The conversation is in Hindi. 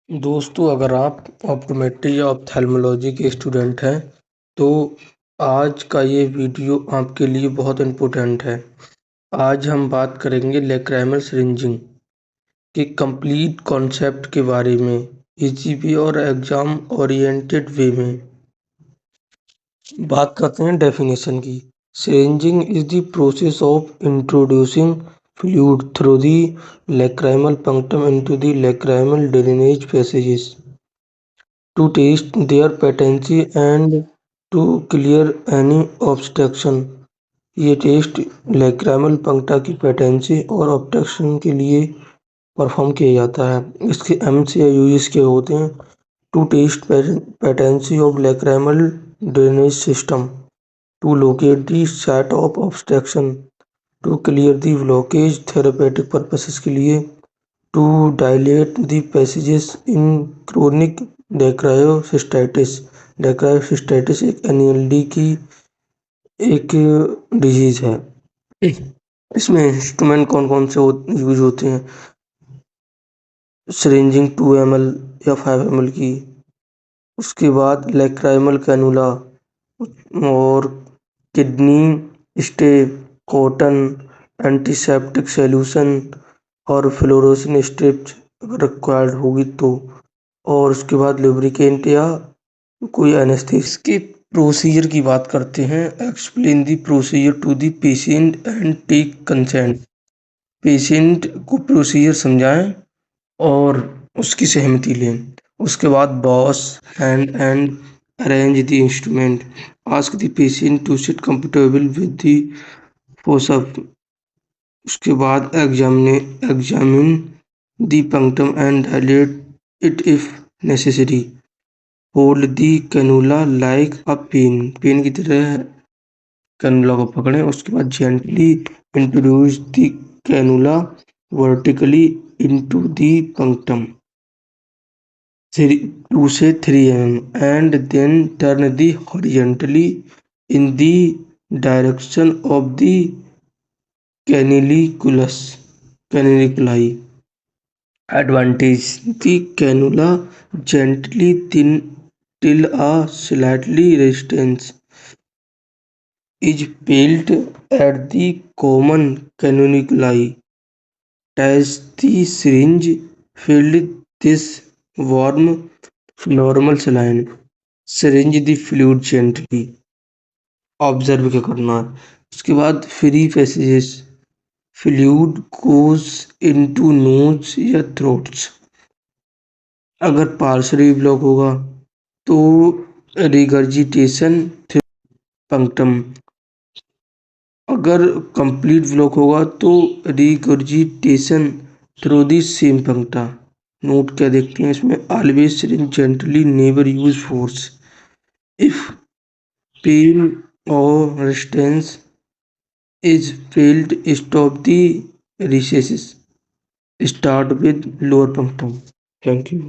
दोस्तों, अगर आप ऑप्टोमेट्री या ऑप्थेल्मोलॉजी के स्टूडेंट हैं तो आज का ये वीडियो आपके लिए बहुत इम्पोर्टेंट है। आज हम बात करेंगे लेक्राइमल सिरिंजिंग के कंप्लीट कॉन्सेप्ट के बारे में, इजी वे और एग्जाम ओरिएंटेड वे में। बात करते हैं डेफिनेशन की। Syringing is the process of introducing fluid through the lacrimal punctum into the lacrimal drainage passages to test their patency and to clear any obstruction। ये टेस्ट लैक्राइमल पंक्टा की पेटेंसी और ऑब्स्ट्रक्शन के लिए परफॉर्म किया जाता है। इसके एम्स या यूज के होते हैं। To test patency of lacrimal drainage system, to locate the site of obstruction, to clear the blockage therapeutic purposes के लिए, to dilate the passages in chronic dacryocystitis. Dacryocystitis एक एनईएलडी की एक डिजीज है। इसमें इंस्ट्रूमेंट कौन कौन से यूज होते हैं? सिरिंजिंग 2 ml या 5 ml की, उसके बाद लैक्राइमल कैनुला और kidney stay, cotton, antiseptic solution और फ्लोरोसिन स्ट्रिप्स अगर रिक्वायर्ड होगी तो, और उसके बाद लुब्रिकेंट या कोई एनेस्थीसिया। इसके प्रोसीजर की बात करते हैं। Explain the procedure to the patient and take consent. Patient को प्रोसीजर समझाएं और उसकी सहमति लें। उसके बाद wash hand and arrange the instrument. Ask the patient to sit comfortable with the face up. उसके बाद examine the punctum and dilate it if necessary. Hold the cannula like a pen की तरह कैनुला को पकड़ें। उसके बाद gently introduce the cannula vertically into the punctum 2 से 3 mm and then turn the horizontally in the direction of the caniculi. Advantage: the cannula gently thin till a slightly resistance is felt at the common caniculi. As the syringe filled this warm normal saline, syringe the fluid gently। Observe क्या करना है? उसके बाद free passages, fluid goes into nose या थ्रोट्स। अगर पार्शली ब्लॉक होगा तो रिगर्जिटेशन पंक्टम, अगर कंप्लीट ब्लॉक होगा तो regurgitation through the same puncta. Note क्या देखते हैं इसमें? Always syringe gently, never use force. If pain और resistance is felt, stop the recesses, start with lower punctum. Thank you.